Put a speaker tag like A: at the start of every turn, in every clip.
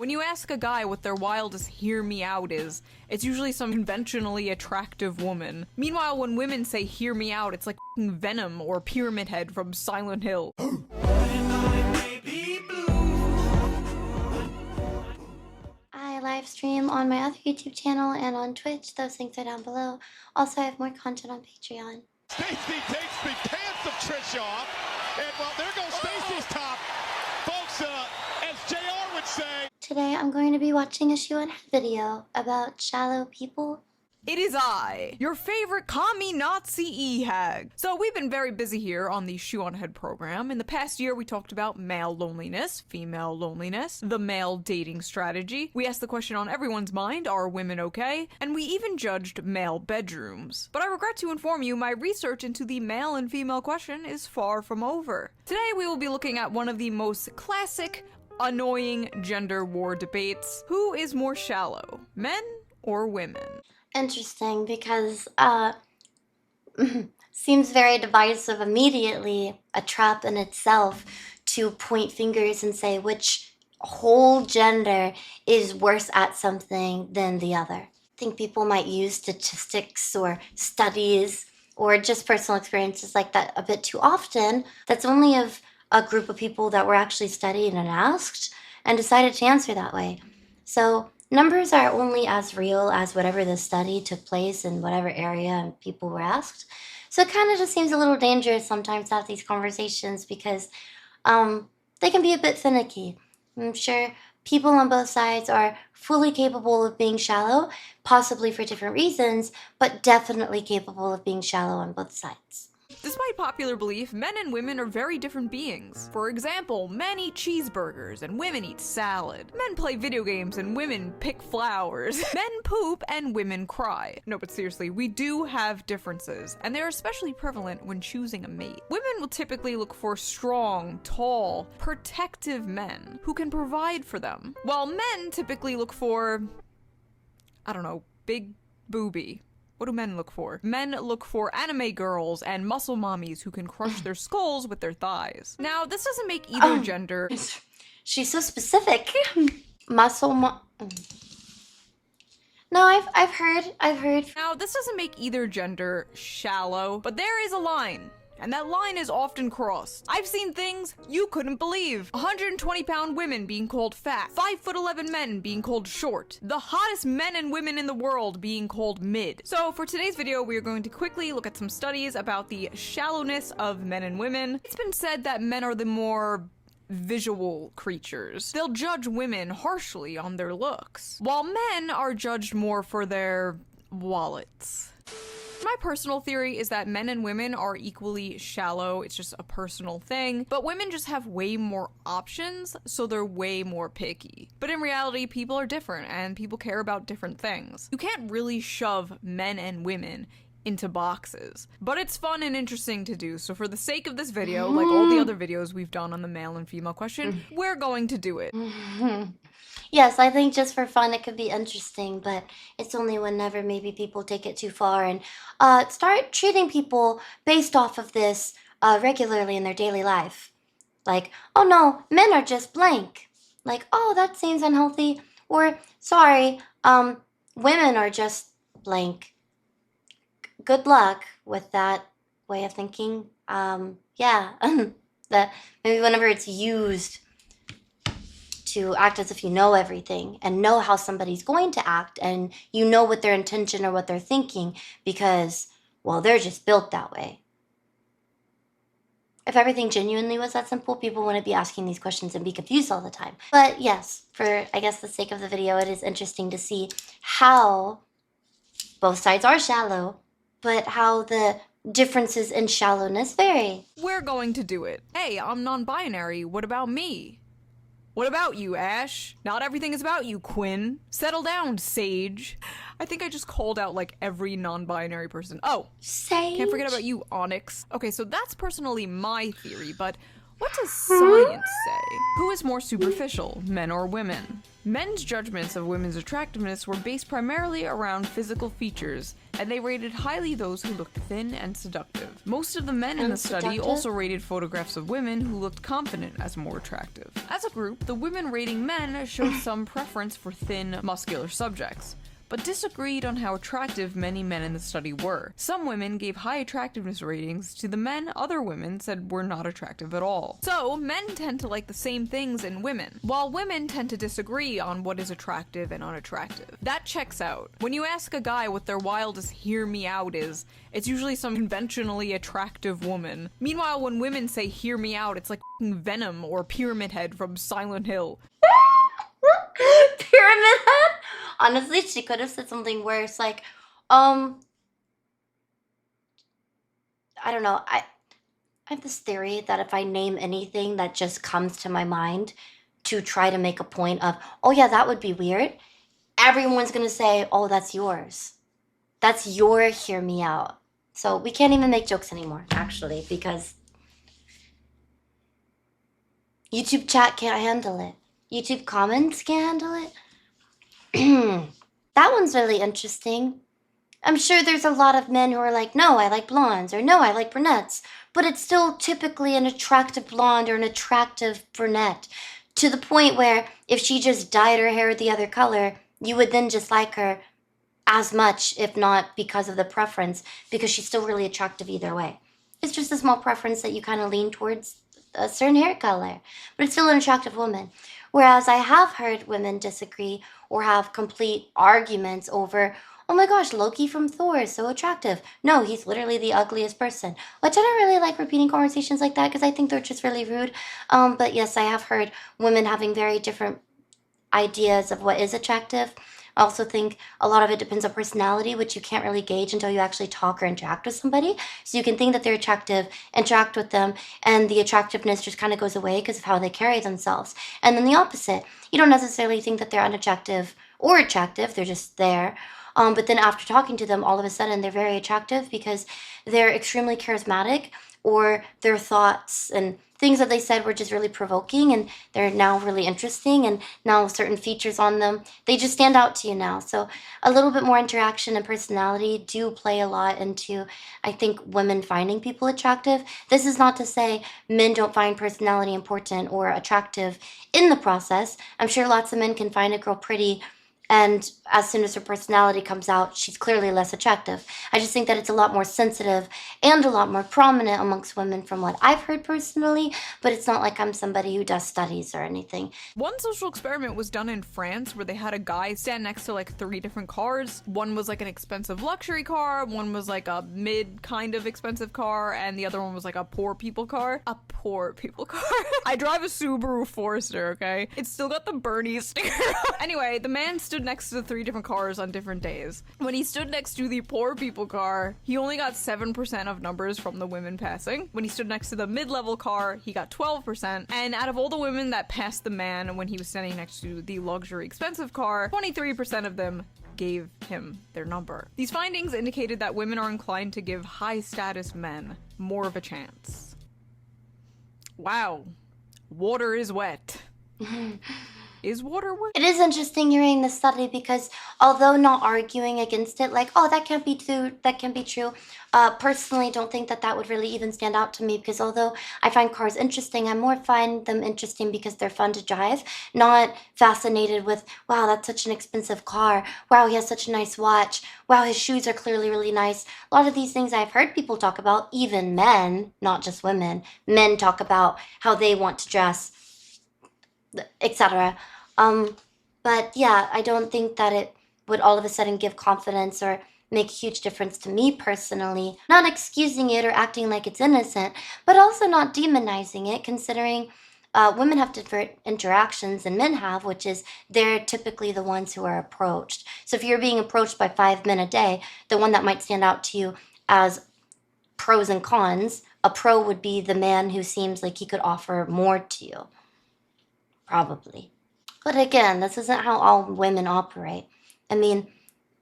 A: When you ask a guy what their wildest hear me out is, it's usually some conventionally attractive woman. Meanwhile, when women say hear me out, it's like f***ing Venom or Pyramid Head from Silent Hill.
B: I live stream on my other YouTube channel and on Twitch. Those links are down below. Also, I have more content on Patreon.
C: Stacy takes the pants of Trish off, and well, there goes Stacy's top. Folks, as JR would say.
B: Today, I'm going to be watching a ShoeOnHead video about shallow people.
A: It is I, your favorite commie Nazi e-hag. So we've been very busy here on the ShoeOnHead program. In the past year, we talked about male loneliness, female loneliness, the male dating strategy. We asked the question on everyone's mind, are women okay? And we even judged male bedrooms. But I regret to inform you, my research into the male and female question is far from over. Today, we will be looking at one of the most classic, annoying gender war debates. Who is more shallow, men or women?
B: Interesting, because seems very divisive immediately, a trap in itself to point fingers and say which whole gender is worse at something than the other. I think people might use statistics or studies or just personal experiences like that a bit too often. That's only of a group of people that were actually studied and asked and decided to answer that way. So numbers are only as real as whatever the study took place in whatever area and people were asked. So it kind of just seems a little dangerous sometimes to have these conversations because they can be a bit finicky. I'm sure people on both sides are fully capable of being shallow, possibly for different reasons, but definitely capable of being shallow on both sides.
A: Despite popular belief, men and women are very different beings. For example, men eat cheeseburgers and women eat salad. Men play video games and women pick flowers. Men poop and women cry. No, but seriously, we do have differences, and they're especially prevalent when choosing a mate. Women will typically look for strong, tall, protective men who can provide for them, while men typically look for, I don't know, big booby. What do men look for? Men look for anime girls and muscle mommies who can crush their skulls with their thighs. Now, this doesn't make either gender...
B: She's so specific. No, I've heard.
A: Now, this doesn't make either gender shallow, but there is a line. And that line is often crossed. I've seen things you couldn't believe. 120-pound women being called fat. 5'11" men being called short. The hottest men and women in the world being called mid. So for today's video, we are going to quickly look at some studies about the shallowness of men and women. It's been said that men are the more visual creatures. They'll judge women harshly on their looks, while men are judged more for their wallets. My personal theory is that men and women are equally shallow, it's just a personal thing, but women just have way more options, so they're way more picky. But in reality, people are different, and people care about different things. You can't really shove men and women into boxes, but it's fun and interesting to do, so for the sake of this video, like all the other videos we've done on the male and female question, we're going to do it.
B: Yes, I think just for fun it could be interesting, but it's only whenever maybe people take it too far and start treating people based off of this regularly in their daily life. Like, oh no, men are just blank. Like, oh, that seems unhealthy. Or, sorry, women are just blank. Good luck with that way of thinking. Yeah, that maybe whenever it's used to act as if you know everything and know how somebody's going to act and you know what their intention or what they're thinking because, well, they're just built that way. If everything genuinely was that simple, people wouldn't be asking these questions and be confused all the time. But yes, for, I guess, the sake of the video, it is interesting to see how both sides are shallow, but how the differences in shallowness vary.
A: We're going to do it. Hey, I'm non-binary, what about me? What about you, Ash? Not everything is about you, Quinn. Settle down, Sage. I think I just called out like every non-binary person. Oh,
B: Sage.
A: Can't forget about you, Onyx. Okay, so that's personally my theory, but what does science say? Who is more superficial, men or women? Men's judgments of women's attractiveness were based primarily around physical features, and they rated highly those who looked thin and seductive. Most of the men in the study
B: Unseductive?
A: also rated photographs of women who looked confident as more attractive. As a group, the women rating men showed some preference for thin, muscular subjects, but disagreed on how attractive many men in the study were. Some women gave high attractiveness ratings to the men other women said were not attractive at all. So, men tend to like the same things in women, while women tend to disagree on what is attractive and unattractive. That checks out. When you ask a guy what their wildest hear me out is, it's usually some conventionally attractive woman. Meanwhile, when women say hear me out, it's like Venom or Pyramid Head from Silent Hill.
B: Pyramid Head? Honestly, she could have said something worse, like, I don't know, I have this theory that if I name anything that just comes to my mind to try to make a point of, oh yeah, that would be weird, everyone's gonna say, oh, that's yours. That's your hear me out. So we can't even make jokes anymore, actually, because YouTube chat can't handle it. YouTube comments can't handle it. That one's really interesting. I'm sure there's a lot of men who are like, no, I like blondes, or no, I like brunettes, but it's still typically an attractive blonde or an attractive brunette, to the point where if she just dyed her hair the other color, you would then just like her as much, if not because of the preference, because she's still really attractive either way. It's just a small preference that you kind of lean towards a certain hair color, but it's still an attractive woman. Whereas I have heard women disagree or have complete arguments over, oh my gosh, Loki from Thor is so attractive. No, he's literally the ugliest person. Which I don't really like repeating conversations like that because I think they're just really rude. But yes, I have heard women having very different ideas of what is attractive. I also think a lot of it depends on personality, which you can't really gauge until you actually talk or interact with somebody. So you can think that they're attractive, interact with them, and the attractiveness just kind of goes away because of how they carry themselves. And then the opposite. You don't necessarily think that they're unattractive or attractive, they're just there. But then after talking to them, all of a sudden they're very attractive because they're extremely charismatic, or their thoughts and things that they said were just really provoking, and they're now really interesting, and now certain features on them, they just stand out to you now. So a little bit more interaction and personality do play a lot into, I think, women finding people attractive. This is not to say men don't find personality important or attractive in the process. I'm sure lots of men can find a girl pretty, and as soon as her personality comes out, she's clearly less attractive. I just think that it's a lot more sensitive and a lot more prominent amongst women from what I've heard personally, but it's not like I'm somebody who does studies or anything.
A: One social experiment was done in France where they had a guy stand next to like 3 different cars. One was like an expensive luxury car, one was like a mid kind of expensive car, and the other one was like a poor people car. A poor people car. I drive a Subaru Forester, okay? It's still got the Bernie sticker. Anyway, the man stood next to the 3 different cars on different days. When he stood next to the poor people car, he only got 7% of numbers from the women passing. When he stood next to the mid-level car, he got 12%. And out of all the women that passed the man when he was standing next to the luxury expensive car, 23% of them gave him their number. These findings indicated that women are inclined to give high-status men more of a chance. Wow. Water is wet. Is water wet?
B: It is interesting hearing this study because although not arguing against it, like, oh, that can't be true, personally don't think that that would really even stand out to me, because although I find cars interesting, I more find them interesting because they're fun to drive, not fascinated with, wow, that's such an expensive car, wow, he has such a nice watch, wow, his shoes are clearly really nice. A lot of these things I've heard people talk about, even men, not just women, men talk about how they want to dress, etc. But yeah, I don't think that it would all of a sudden give confidence or make a huge difference to me personally. Not excusing it or acting like it's innocent, but also not demonizing it, considering women have different interactions than men have, which is they're typically the ones who are approached. So if you're being approached by 5 men a day, the one that might stand out to you as pros and cons, a pro would be the man who seems like he could offer more to you. Probably. But again, this isn't how all women operate. I mean,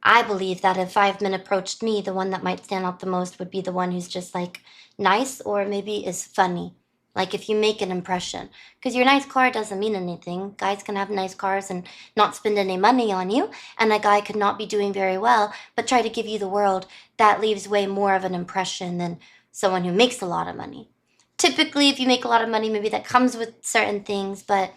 B: I believe that if 5 men approached me, the one that might stand out the most would be the one who's just like nice or maybe is funny. Like if you make an impression. Because your nice car doesn't mean anything. Guys can have nice cars and not spend any money on you. And a guy could not be doing very well, but try to give you the world. That leaves way more of an impression than someone who makes a lot of money. Typically, if you make a lot of money, maybe that comes with certain things, but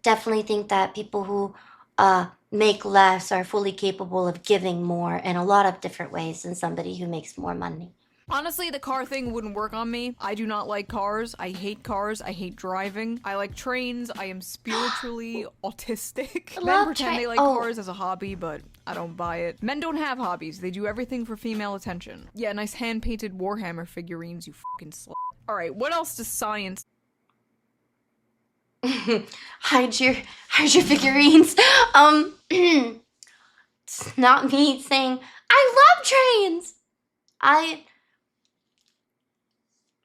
B: definitely think that people who make less are fully capable of giving more in a lot of different ways than somebody who makes more money.
A: Honestly, the car thing wouldn't work on me. I do not like cars. I hate cars. I hate driving. I like trains. I am spiritually autistic. Men pretend they like cars as a hobby, but I don't buy it. Men don't have hobbies. They do everything for female attention. Yeah, nice hand-painted Warhammer figurines, you fucking slut. Alright, what else does science...
B: hide your figurines. It's not me saying I love trains.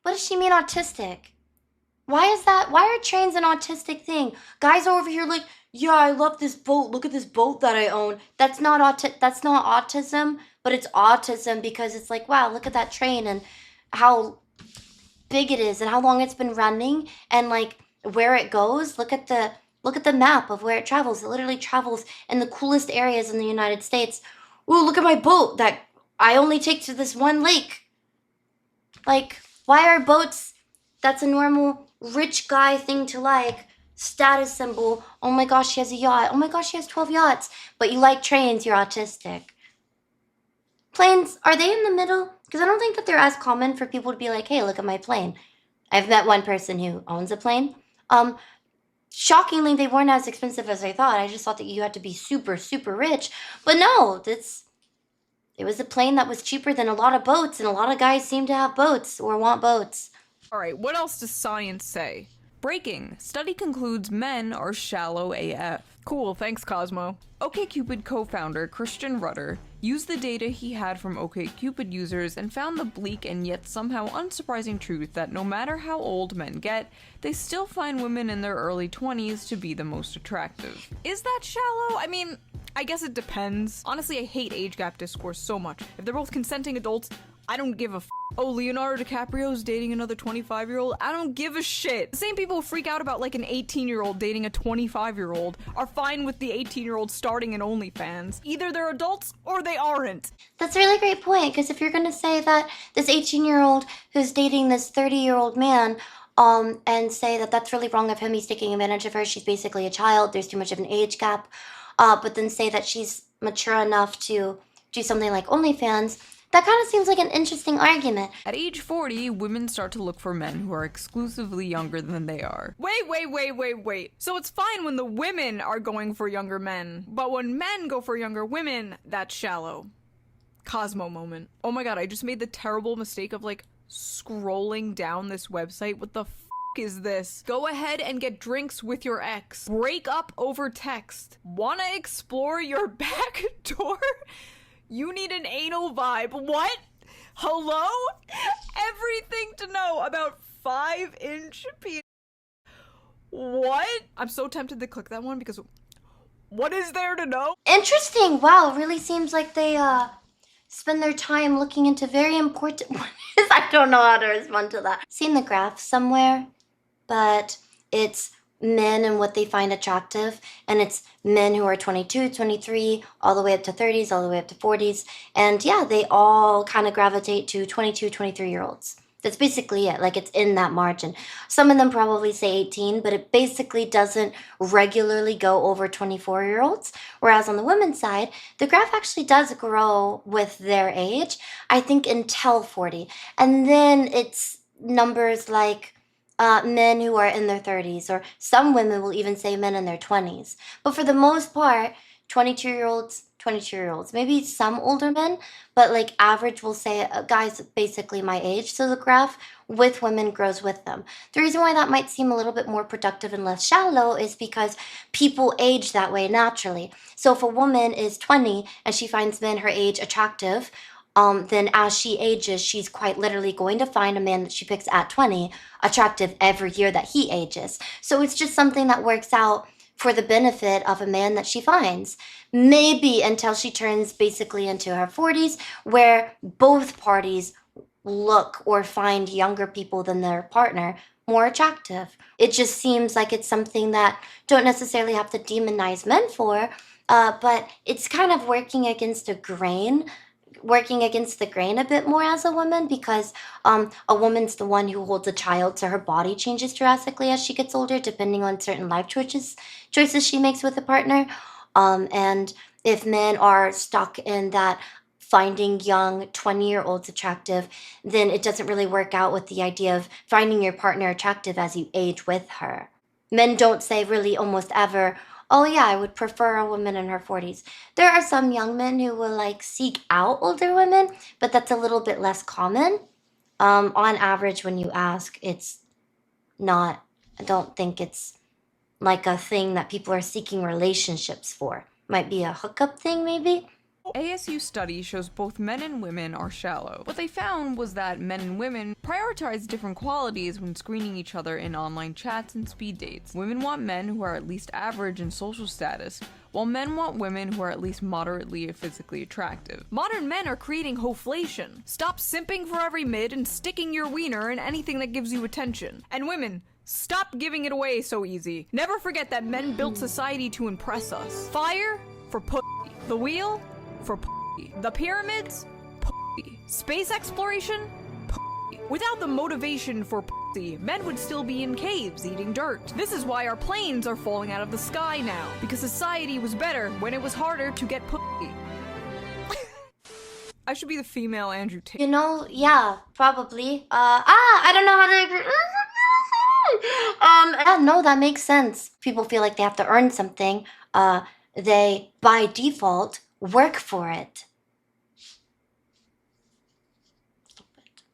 B: What does she mean autistic? Why is that? Why are trains an autistic thing? Guys are over here like, yeah, I love this boat. Look at this boat that I own. That's not autism, but it's autism because it's like, wow, look at that train and how big it is and how long it's been running and like where it goes. Look at the map of where it travels. It literally travels in the coolest areas in the United States. Ooh, look at my boat that I only take to this one lake. Like, why are boats, that's a normal rich guy thing to like, status symbol. Oh my gosh, he has a yacht. Oh my gosh, he has 12 yachts. But you like trains, you're autistic. Planes, are they in the middle? Because I don't think that they're as common for people to be like, hey, look at my plane. I've met one person who owns a plane. Shockingly, they weren't as expensive as I thought. I just thought that you had to be super, super rich. But no, it was a plane that was cheaper than a lot of boats, and a lot of guys seem to have boats or want boats.
A: Alright, what else does science say? Breaking. Study concludes men are shallow AF. Cool, thanks Cosmo. OkCupid co-founder Christian Rudder used the data he had from OkCupid users and found the bleak and yet somehow unsurprising truth that no matter how old men get, they still find women in their early 20s to be the most attractive. Is that shallow? I mean, I guess it depends. Honestly, I hate age gap discourse so much. If they're both consenting adults, I don't give a f. Oh, Leonardo DiCaprio's dating another 25-year-old? I don't give a shit. The same people who freak out about like an 18-year-old dating a 25-year-old are fine with the 18-year-old starting an OnlyFans. Either they're adults or they aren't.
B: That's a really great point, because if you're gonna say that this 18-year-old who's dating this 30-year-old man, and say that that's really wrong of him, he's taking advantage of her, she's basically a child, there's too much of an age gap, but then say that she's mature enough to do something like OnlyFans, that kind of seems like an interesting argument.
A: At age 40, women start to look for men who are exclusively younger than they are. Wait. So it's fine when the women are going for younger men, but when men go for younger women, that's shallow. Cosmo moment. Oh my god, I just made the terrible mistake of like scrolling down this website. What the f is this? Go ahead and get drinks with your ex. Break up over text. Wanna explore your back door? You need an anal vibe. What? Hello? Everything to know about 5-inch penis. What? I'm so tempted to click that one because what is there to know?
B: Interesting. Wow, really seems like they spend their time looking into very important ones. I don't know how to respond to that. Seen the graph somewhere, but it's men and what they find attractive, and it's men who are 22, 23, all the way up to 30s, all the way up to 40s, and yeah, they all kind of gravitate to 22, 23-year-olds. That's basically it, like it's in that margin. Some of them probably say 18, but it basically doesn't regularly go over 24-year-olds, whereas on the women's side, the graph actually does grow with their age, I think until 40, and then it's numbers like men who are in their 30s, or some women will even say men in their 20s. But for the most part, 22-year-olds, maybe some older men, but like average will say guys basically my age. So the graph with women grows with them. The reason why that might seem a little bit more productive and less shallow is because people age that way naturally. So if a woman is 20 and she finds men her age attractive, then as she ages, she's quite literally going to find a man that she picks at 20 attractive every year that he ages. So it's just something that works out for the benefit of a man that she finds. Maybe until she turns basically into her 40s, where both parties look or find younger people than their partner more attractive. It just seems like it's something that don't necessarily have to demonize men for, but it's kind of working against a grain working against the grain a bit more as a woman, because a woman's the one who holds a child, so her body changes drastically as she gets older, depending on certain life choices she makes with a partner. And if men are stuck in that finding young 20-year-olds attractive, then it doesn't really work out with the idea of finding your partner attractive as you age with her. Men don't say really almost ever, oh yeah, I would prefer a woman in her 40s. There are some young men who will like seek out older women, but that's a little bit less common. On average, when you ask, it's not, I don't think it's like a thing that people are seeking relationships for. Might be a hookup thing, maybe?
A: ASU study shows both men and women are shallow. What they found was that men and women prioritize different qualities when screening each other in online chats and speed dates. Women want men who are at least average in social status, while men want women who are at least moderately physically attractive. Modern men are creating hoflation. Stop simping for every mid and sticking your wiener in anything that gives you attention. And women, stop giving it away so easy. Never forget that men built society to impress us. Fire for pussy. The wheel for pussy. The pyramids, pussy. Space exploration, pussy. Without the motivation for pussy, men would still be in caves eating dirt. This is why our planes are falling out of the sky now, because society was better when it was harder to get pussy. I should be the female Andrew Tate.
B: You know, yeah, probably. I don't know how to. Yeah, no, that makes sense. People feel like they have to earn something. They, by default, work for it.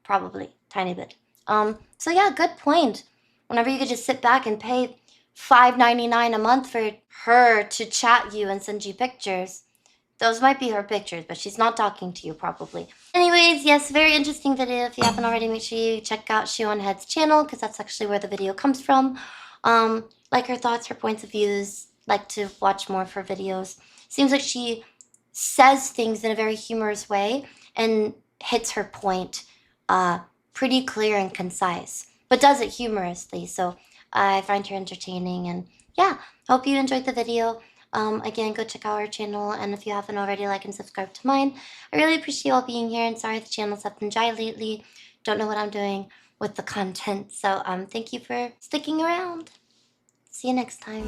B: Probably, tiny bit. So yeah, good point. Whenever you could just sit back and pay $5.99 a month for her to chat you and send you pictures. Those might be her pictures, but she's not talking to you, probably. Anyways, yes, very interesting video. If you haven't already, make sure you check out ShoeOnHead's channel, because that's actually where the video comes from. Like her thoughts, her points of views. Like to watch more of her videos. Seems like she says things in a very humorous way and hits her point pretty clear and concise, but does it humorously. So I find her entertaining, and yeah, hope you enjoyed the video. Again, go check out our channel, and if you haven't already, like and subscribe to mine. I really appreciate you all being here, and sorry the channel's up and dry lately. Don't know what I'm doing with the content, so thank you for sticking around. See you next time.